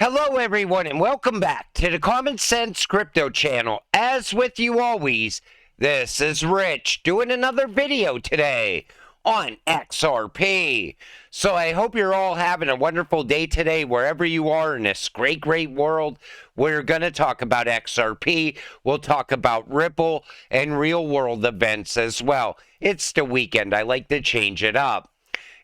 Hello, everyone, and welcome back to the Common Sense Crypto channel. As with you always, this is Rich doing another video today on XRP. So I hope you're all having a wonderful day today, wherever you are in this great world. We're going to talk about XRP. We'll talk about Ripple and real world events as well. It's the weekend. I like to change it up.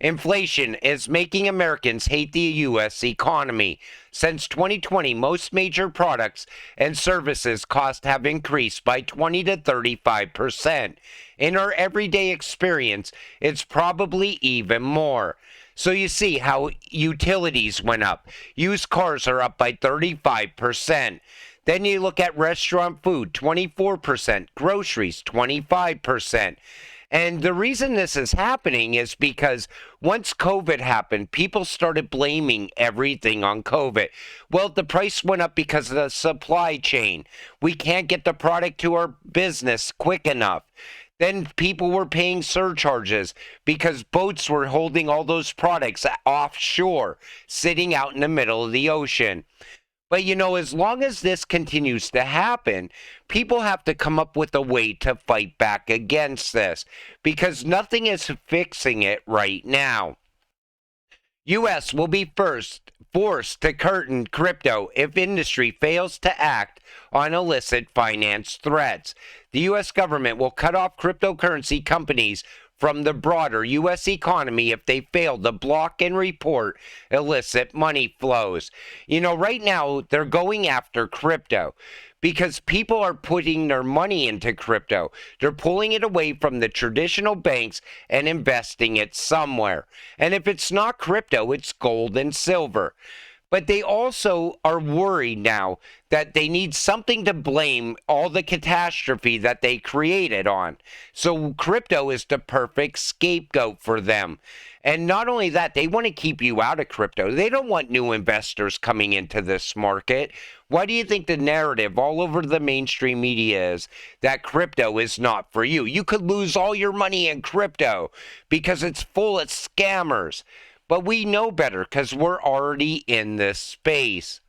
Inflation is making Americans hate the U.S. economy. Since 2020, most major products and services costs have increased by 20 to 35%. In our everyday experience, it's probably even more. So you see how utilities went up. Used cars are up by 35%. Then you look at restaurant food, 24%, groceries, 25%. And the reason this is happening is because once COVID happened, people started blaming everything on COVID. Well, the price went up because of the supply chain. We can't get the product to our business quick enough. Then people were paying surcharges because boats were holding all those products offshore, sitting out in the middle of the ocean. But as long as this continues to happen, people have to come up with a way to fight back against this because nothing is fixing it right now. U.S. will be forced to curtain crypto if industry fails to act on illicit finance threats. The U.S. government will cut off cryptocurrency companies from the broader U.S. economy if they fail to block and report illicit money flows. Right now, they're going after crypto because people are putting their money into crypto. They're pulling it away from the traditional banks and investing it somewhere. And if it's not crypto, it's gold and silver. But they also are worried now that they need something to blame all the catastrophe that they created on. So crypto is the perfect scapegoat for them. And not only that, they want to keep you out of crypto. They don't want new investors coming into this market. Why do you think the narrative all over the mainstream media is that crypto is not for you? You could lose all your money in crypto because it's full of scammers. But we know better because we're already in this space.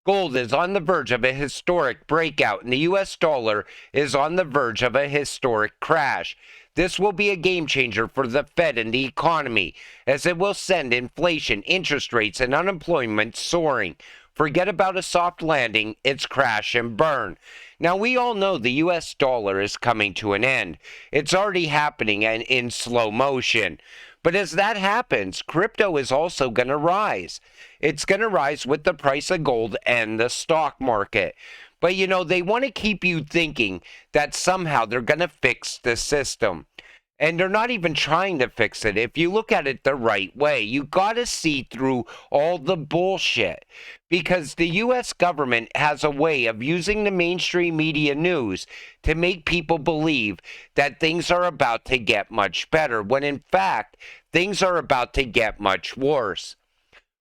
Gold is on the verge of a historic breakout, and the U.S. dollar is on the verge of a historic crash. This will be a game changer for the Fed and the economy, as it will send inflation, interest rates, and unemployment soaring. Forget about a soft landing, it's crash and burn. Now, we all know the U.S. dollar is coming to an end. It's already happening and in slow motion. But as that happens, crypto is also going to rise. It's going to rise with the price of gold and the stock market. But they want to keep you thinking that somehow they're going to fix the system. And they're not even trying to fix it. If you look at it the right way, you got to see through all the bullshit. Because the U.S. government has a way of using the mainstream media news to make people believe that things are about to get much better, when in fact, things are about to get much worse.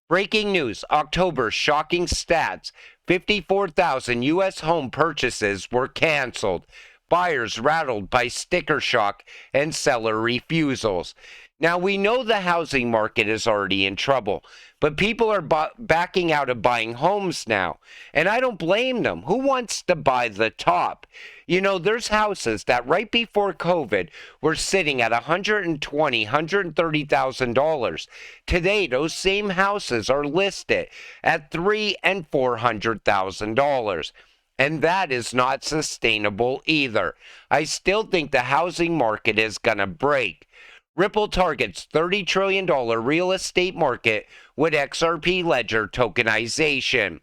Breaking news, October shocking stats, 54,000 U.S. home purchases were canceled. Buyers rattled by sticker shock and seller refusals. Now, we know the housing market is already in trouble, but people are backing out of buying homes now. And I don't blame them. Who wants to buy the top? There's houses that right before COVID were sitting at $120,000, $130,000. Today, those same houses are listed at $300,000 and $400,000. And that is not sustainable either. I still think the housing market is going to break. Ripple targets $30 trillion real estate market with XRP ledger tokenization.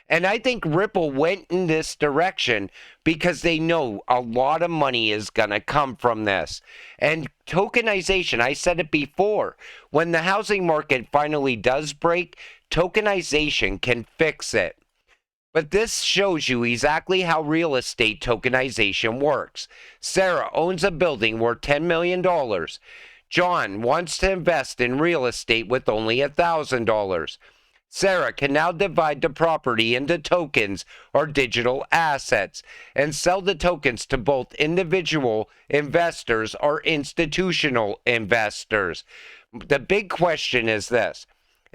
And I think Ripple went in this direction because they know a lot of money is going to come from this. And tokenization, I said it before, when the housing market finally does break, tokenization can fix it. But this shows you exactly how real estate tokenization works. Sarah owns a building worth $10 million. John wants to invest in real estate with only $1,000. Sarah can now divide the property into tokens or digital assets and sell the tokens to both individual investors or institutional investors. The big question is this.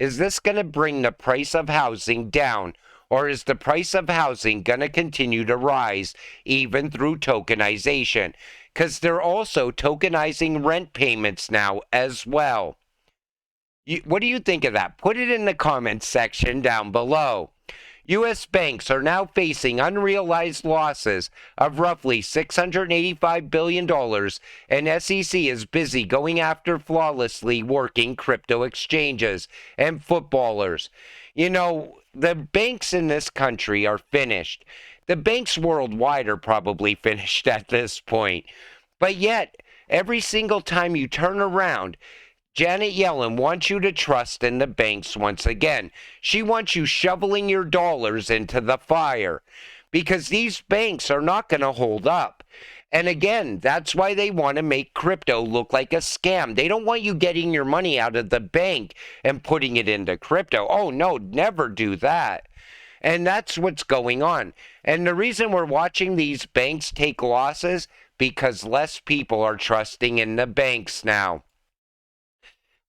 Is this going to bring the price of housing down? Or is the price of housing going to continue to rise even through tokenization? Because they're also tokenizing rent payments now as well. What do you think of that? Put it in the comments section down below. U.S. banks are now facing unrealized losses of roughly $685 billion, and SEC is busy going after flawlessly working crypto exchanges and footballers. You know, the banks in this country are finished. The banks worldwide are probably finished at this point. But yet, every single time you turn around, Janet Yellen wants you to trust in the banks once again. She wants you shoveling your dollars into the fire because these banks are not going to hold up. And again, that's why they want to make crypto look like a scam. They don't want you getting your money out of the bank and putting it into crypto. Oh, no, never do that. And that's what's going on. And the reason we're watching these banks take losses, because less people are trusting in the banks now.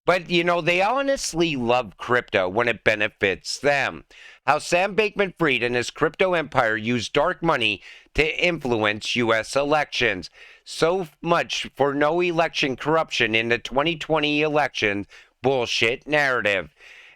But, you know, they honestly love crypto when it benefits them. How Sam Bankman-Fried and his crypto empire used dark money to influence U.S. elections. So much for no election corruption in the 2020 election bullshit narrative.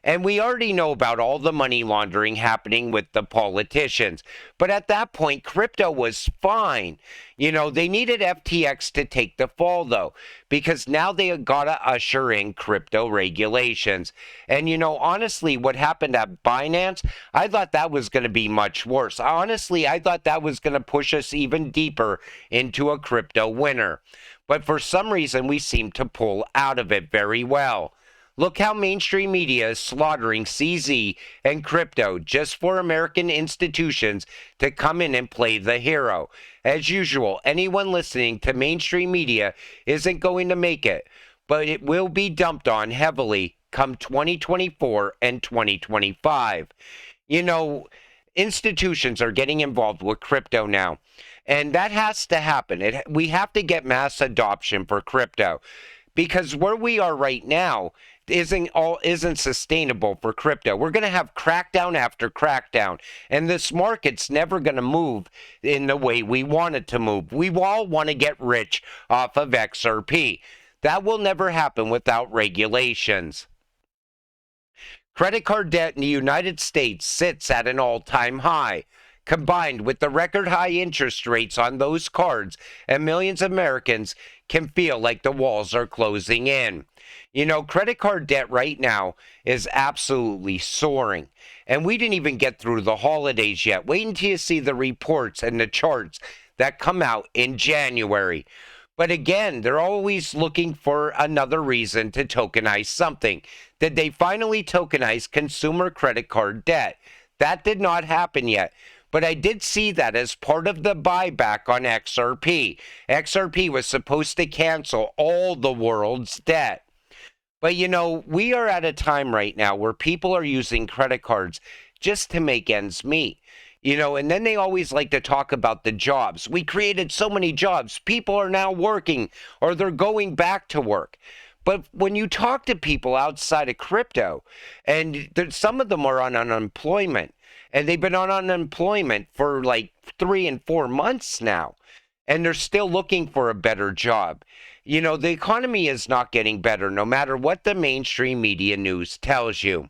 And we already know about all the money laundering happening with the politicians. But at that point, crypto was fine. You know, they needed FTX to take the fall, though, because now they got to usher in crypto regulations. And, you know, honestly, what happened at Binance, I thought that was going to be much worse. Honestly, I thought that was going to push us even deeper into a crypto winter. But for some reason, we seem to pull out of it very well. Look how mainstream media is slaughtering CZ and crypto just for American institutions to come in and play the hero. As usual, anyone listening to mainstream media isn't going to make it, but it will be dumped on heavily come 2024 and 2025. You know, institutions are getting involved with crypto now, and that has to happen. We have to get mass adoption for crypto, because where we are right now isn't sustainable for crypto. We're going to have crackdown after crackdown, and this market's never going to move in the way we want it to move. We all want to get rich off of XRP. That will never happen without regulations. Credit card debt in the United States sits at an all-time high. Combined with the record high interest rates on those cards, and millions of Americans can feel like the walls are closing in. You know, credit card debt right now is absolutely soaring. And we didn't even get through the holidays yet. Wait until you see the reports and the charts that come out in January. But again, they're always looking for another reason to tokenize something. Did they finally tokenize consumer credit card debt? That did not happen yet. But I did see that as part of the buyback on XRP. XRP was supposed to cancel all the world's debt. But, you know, we are at a time right now where people are using credit cards just to make ends meet. You know, and then they always like to talk about the jobs. We created so many jobs. People are now working, or they're going back to work. But when you talk to people outside of crypto, and some of them are on unemployment, and they've been on unemployment for like 3 and 4 months now, and they're still looking for a better job. You know, the economy is not getting better, no matter what the mainstream media news tells you.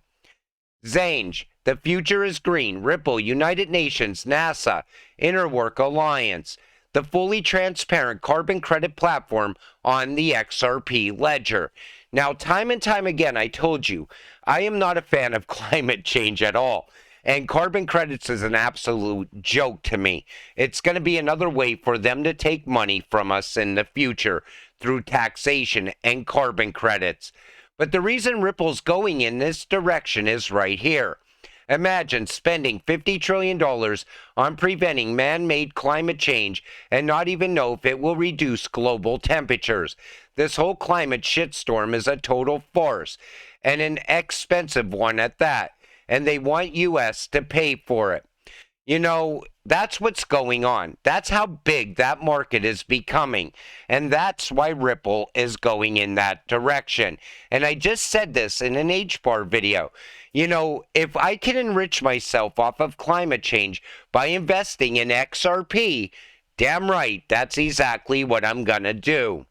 Zange, the future is green. Ripple, United Nations, NASA, Interwork Alliance, the fully transparent carbon credit platform on the XRP ledger. Now, time and time again, I told you, I am not a fan of climate change at all. And carbon credits is an absolute joke to me. It's going to be another way for them to take money from us in the future through taxation and carbon credits. But the reason Ripple's going in this direction is right here. Imagine spending $50 trillion on preventing man-made climate change and not even know if it will reduce global temperatures. This whole climate shitstorm is a total farce, and an expensive one at that. And they want U.S. to pay for it. You know, that's what's going on. That's how big that market is becoming. And that's why Ripple is going in that direction. And I just said this in an H-bar video. You know, if I can enrich myself off of climate change by investing in XRP, damn right, that's exactly what I'm going to do.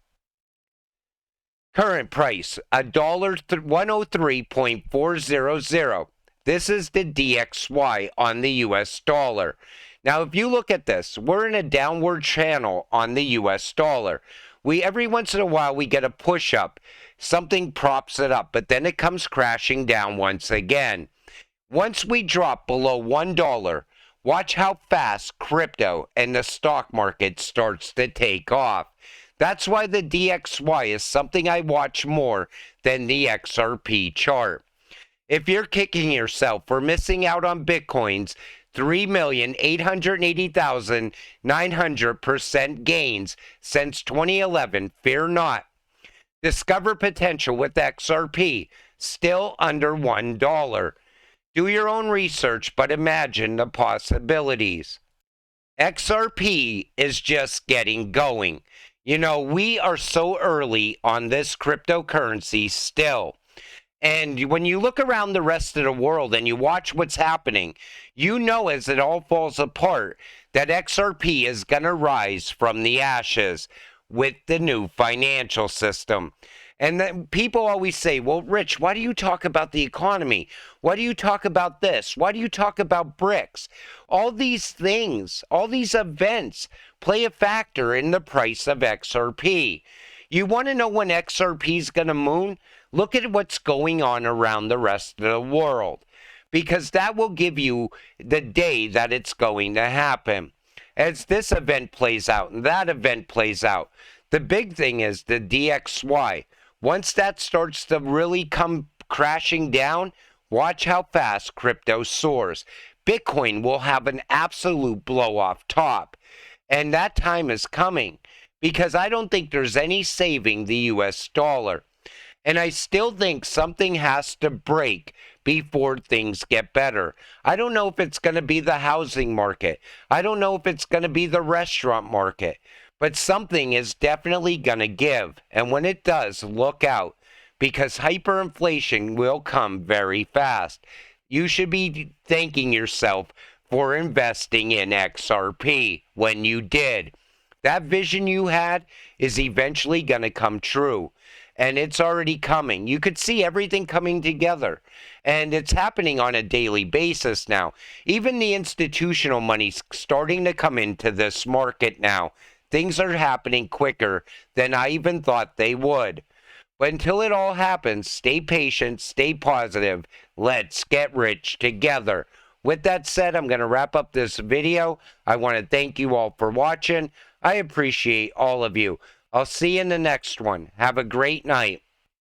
Current price, $103.400. This is the DXY on the US dollar. Now, if you look at this, we're in a downward channel on the US dollar. Every once in a while, we get a push up. Something props it up, but then it comes crashing down once again. Once we drop below $1, watch how fast crypto and the stock market starts to take off. That's why the DXY is something I watch more than the XRP chart. If you're kicking yourself for missing out on Bitcoin's 3,880,900% gains since 2011, fear not. Discover potential with XRP, still under $1. Do your own research, but imagine the possibilities. XRP is just getting going. You know, we are so early on this cryptocurrency still. And when you look around the rest of the world and you watch what's happening, you know as it all falls apart that XRP is going to rise from the ashes with the new financial system. And then people always say, well, Rich, why do you talk about the economy? Why do you talk about this? Why do you talk about BRICS? All these things, all these events play a factor in the price of XRP. You want to know when XRP is going to moon? Look at what's going on around the rest of the world, because that will give you the day that it's going to happen. As this event plays out and that event plays out, the big thing is the DXY. Once that starts to really come crashing down, watch how fast crypto soars. Bitcoin will have an absolute blow off top. And that time is coming, because I don't think there's any saving the US dollar. And I still think something has to break before things get better. I don't know if it's going to be the housing market. I don't know if it's going to be the restaurant market. But something is definitely going to give. And when it does, look out, because hyperinflation will come very fast. You should be thanking yourself for investing in XRP when you did. That vision you had is eventually going to come true. And it's already coming. You could see everything coming together. And it's happening on a daily basis now. Even the institutional money's starting to come into this market now. Things are happening quicker than I even thought they would. But until it all happens, stay patient, stay positive. Let's get rich together. With that said, I'm going to wrap up this video. I want to thank you all for watching. I appreciate all of you. I'll see you in the next one. Have a great night.